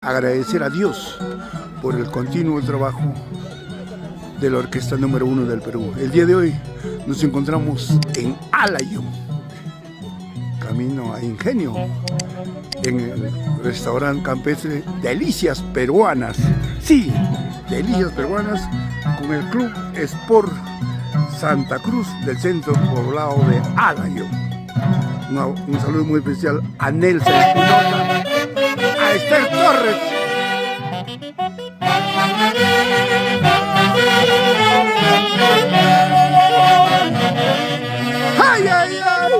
Agradecer a Dios por el continuo trabajo de la Orquesta número 1 del Perú. El día de hoy nos encontramos en Alayo, camino a Ingenio, en el restaurante campestre Delicias Peruanas. Sí, Delicias Peruanas, con el Club Sport Santa Cruz del centro poblado de Alayo. Un saludo muy especial a Nelson Espinosa, a Esther Torres. ¡Ay, ay, ay!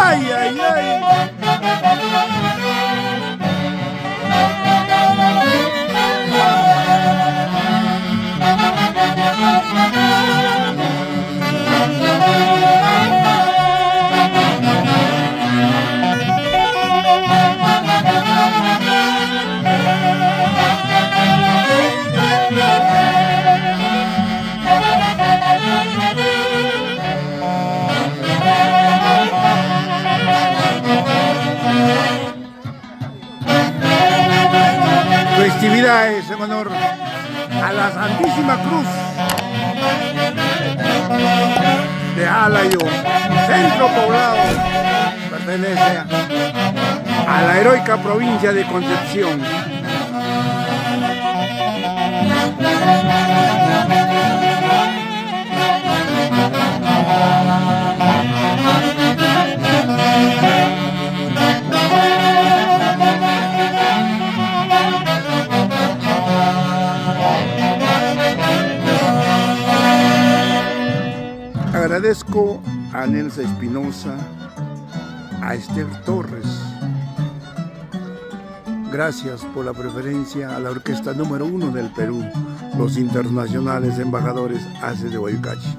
¡Ay, ay, ay! Festividades en honor a la Santísima Cruz de Alayo, centro poblado, pertenece a la heroica provincia de Concepción. Agradezco a Nelson Espinosa, a Esther Torres. Gracias por la preferencia a la Orquesta número 1 del Perú, los internacionales embajadores ACE de Guayucachi.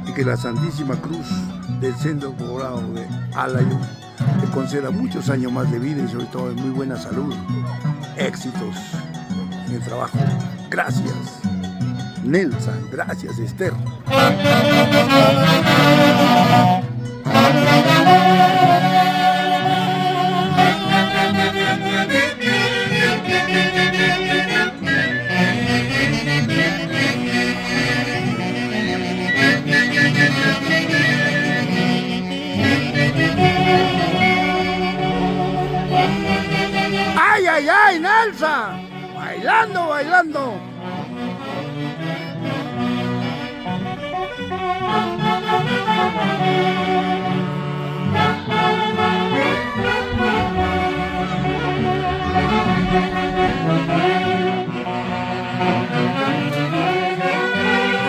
Y que la Santísima Cruz del centro poblado de Alayo le conceda muchos años más de vida y sobre todo en muy buena salud, éxitos en el trabajo. Gracias, Nelson. Gracias, Esther. ¡Ay, ay, ay, Nelson! ¡Bailando, bailando!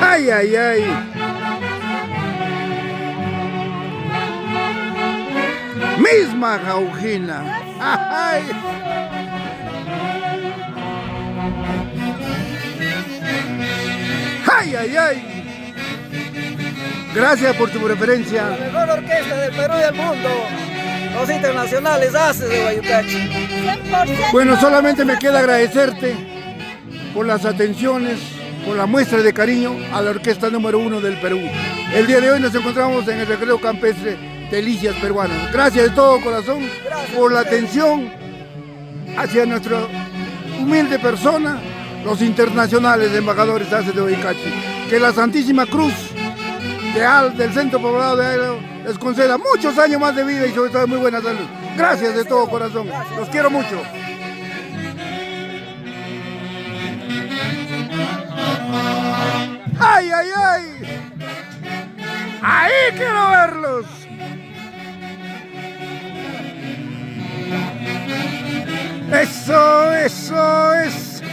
¡Ay, ay, ay! Misma Jaujina. ¡Ay! ¡Ay, ay, ay! Gracias por tu preferencia. La mejor orquesta del Perú y del mundo. Los internacionales ACE de Guayucachi. Bueno, solamente me queda agradecerte por las atenciones, por la muestra de cariño a la Orquesta número 1 del Perú. El día de hoy nos encontramos en el recreo campestre Delicias Peruanas. Gracias de todo corazón por la atención hacia nuestra humilde persona, los internacionales embajadores ACE de Guayucachi. Que la Santísima Cruz del centro poblado de Alayo les conceda muchos años más de vida y sobre todo muy buena salud. Gracias de todo corazón. Los quiero mucho. ¡Ay, ay, ay! ¡Ahí quiero verlos! ¡Eso, eso, eso!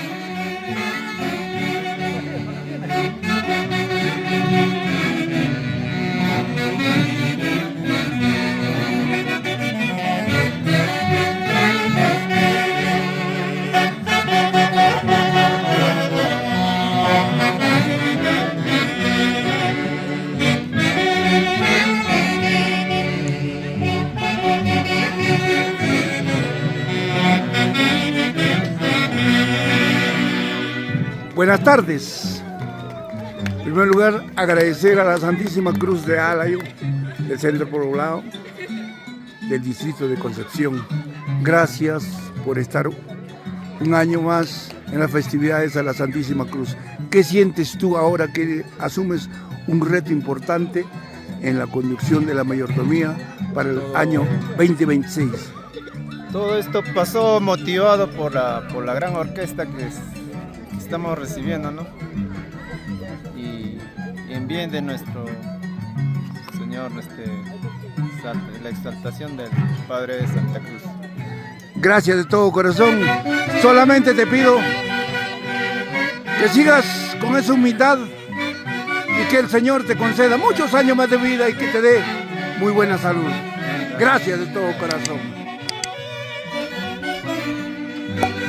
Buenas tardes. En primer lugar, agradecer a la Santísima Cruz de Alayo, del centro poblado, del distrito de Concepción. Gracias por estar un año más en las festividades a la Santísima Cruz. ¿Qué sientes tú ahora que asumes un reto importante en la conducción de la mayordomía para el año 2026? Todo esto pasó motivado por la gran orquesta que estamos recibiendo, ¿no? Y en bien de nuestro Señor, la exaltación del Padre de Santa Cruz. Gracias de todo corazón. Solamente te pido que sigas con esa humildad y que el Señor te conceda muchos años más de vida y que te dé muy buena salud. Gracias de todo corazón.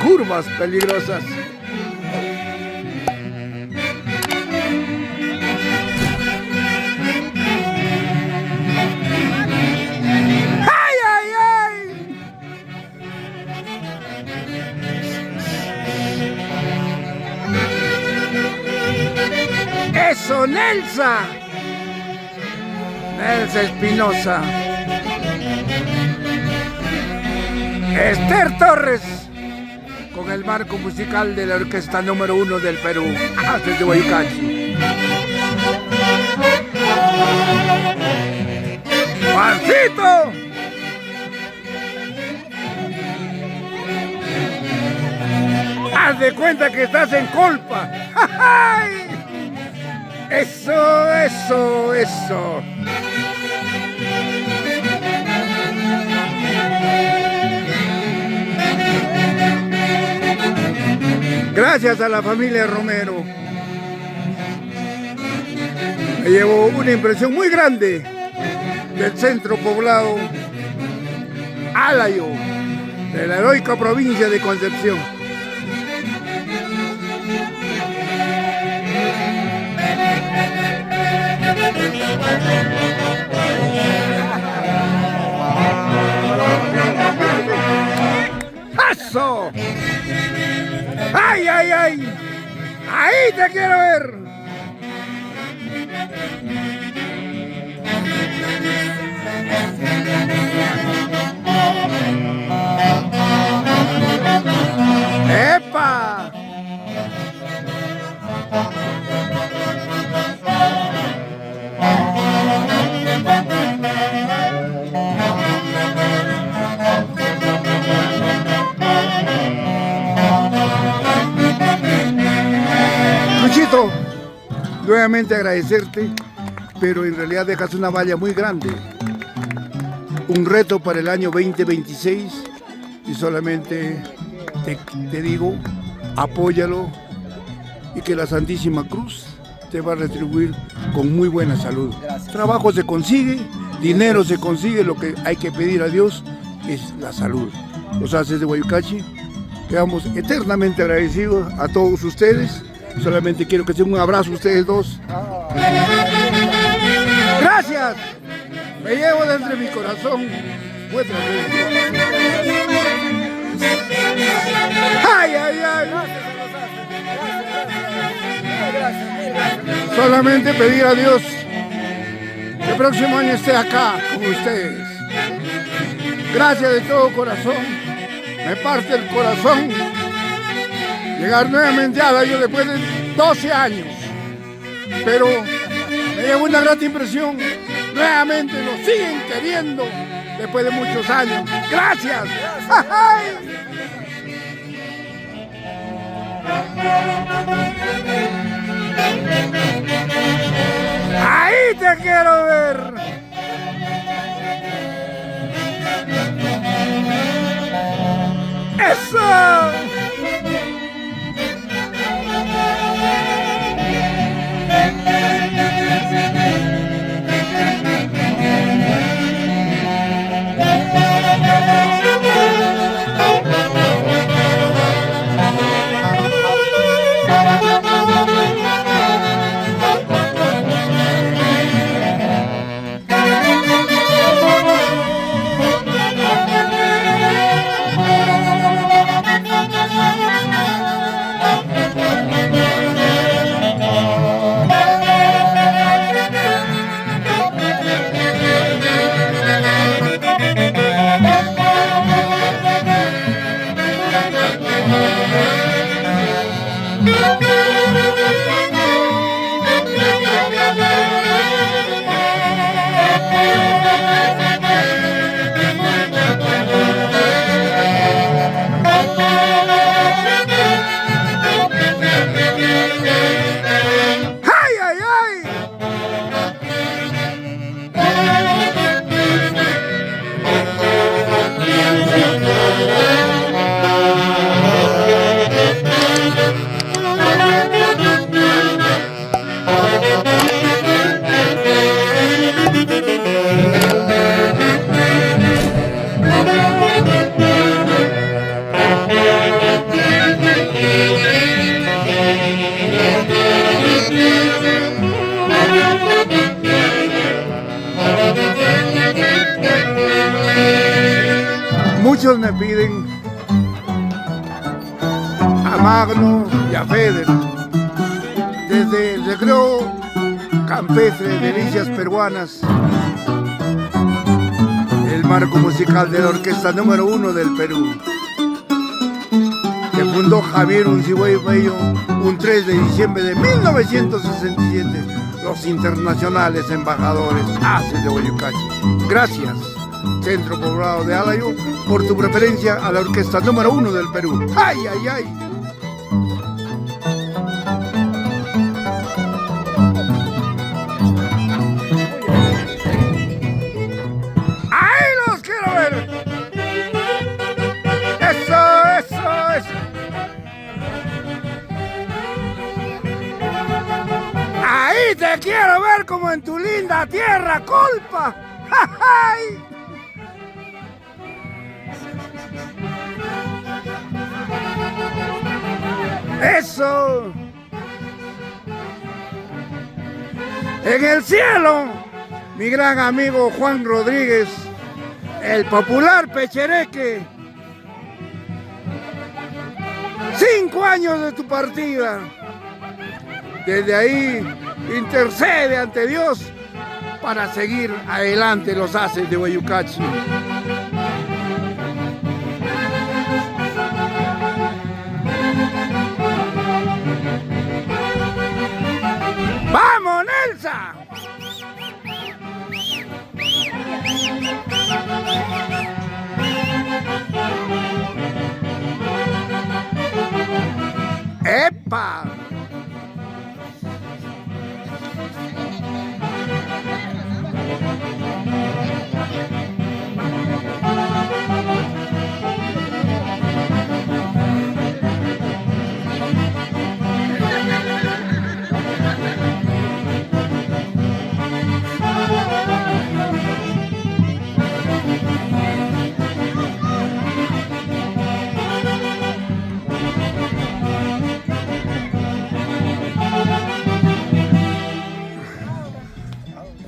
Curvas peligrosas. ¡Ay, ay, ay! ¡Eso, Nelsa! Nelsa Espinosa. Esther Torres, con el marco musical de la orquesta número 1 del Perú, desde Guayucachi. ¡Juancito! Haz de cuenta que estás en Colpa. ¡Ay! Eso, eso, eso. Gracias a la familia Romero. Me llevo una impresión muy grande del centro poblado Alayo, de la heroica provincia de Concepción. ¡Eso! ¡Ay, ay, ay! ¡Ahí te quiero ver! ¡Epa! Luchito, nuevamente agradecerte, pero en realidad dejas una valla muy grande, un reto para el año 2026 y solamente te digo, apóyalo y que la Santísima Cruz te va a retribuir con muy buena salud. Gracias. Trabajo se consigue, dinero se consigue, lo que hay que pedir a Dios es la salud. Los haces de Guayucachi, quedamos eternamente agradecidos a todos ustedes. Solamente quiero que se den un abrazo a ustedes dos. ¡Gracias! Me llevo dentro de mi corazón vuestra fe. ¡Ay, ay, ay! Solamente pedir a Dios que el próximo año esté acá con ustedes. Gracias de todo corazón. Me parte el corazón llegar nuevamente a Alayo después de 12 años. Pero me llevo una grata impresión. Nuevamente nos siguen queriendo después de muchos años. ¡Gracias! ¡Ahí te quiero ver! ¡Eso! Muchos me piden a Magno y a Feder. Desde el recreo campestre Delicias Peruanas, el marco musical de la orquesta número 1 del Perú, que fundó Javier Uncigüey Bello un 3 de diciembre de 1967, los internacionales embajadores ACES de Huayucachi. Gracias, Centro Poblado de Alayo, por tu preferencia a la orquesta número 1 del Perú. ¡Ay, ay, ay! ¡Ahí los quiero ver! ¡Eso, eso, eso! ¡Ahí te quiero ver como en tu linda tierra, culpa! ¡Ay! ¡Eso! En el cielo, mi gran amigo Juan Rodríguez, el popular Pechereque. 5 años de tu partida. Desde ahí intercede ante Dios para seguir adelante los ACES de Huayucachi. ¡Vamos, Nelsa! ¡Epa!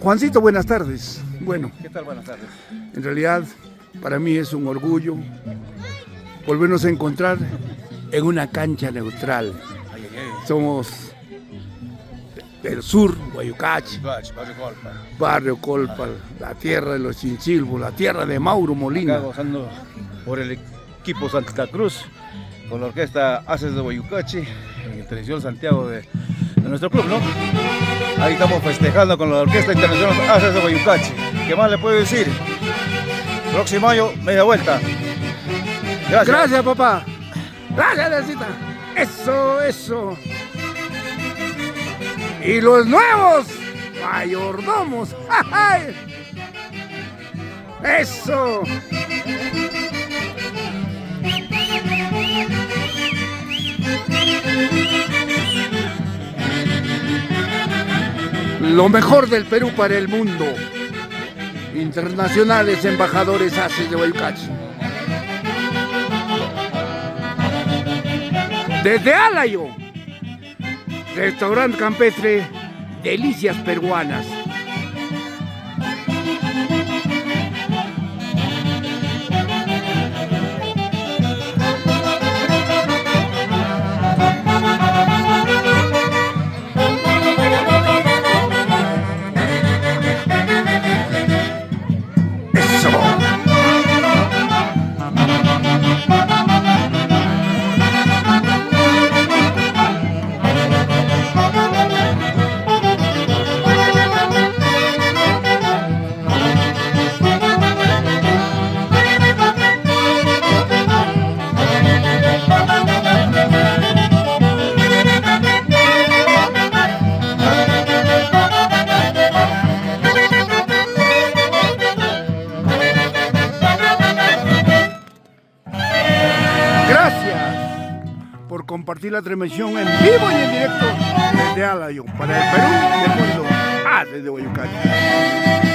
Juancito, buenas tardes. Bueno, ¿Qué tal? Buenas tardes. en realidad para mí es un orgullo volvernos a encontrar en una cancha neutral. Ay, ay, ay. Somos del sur, Huayucachi, Barrio Colpa. Barrio Colpal, la tierra de los Chinchilbos, la tierra de Mauro Acá Molina. gozando por el equipo Santa Cruz, con la orquesta ACES de Huayucachi, en el Televisión Santiago de nuestro club, ¿no? Ahí estamos festejando con la Orquesta Internacional ACES de Huayucachi. ¿Qué más le puedo decir? Próximo año, media vuelta. Gracias. Gracias, papá. Gracias, Nelcita. Eso, eso. Y los nuevos mayordomos. ¡Ay! Eso. Lo mejor del Perú para el mundo. Internacionales embajadores ACES de Huayucachi. Desde Alayo, restaurante campestre Delicias Peruanas. Por compartir la transmisión en vivo y en directo desde Alayo para el Perú y el mundo. Desde Huayucachi.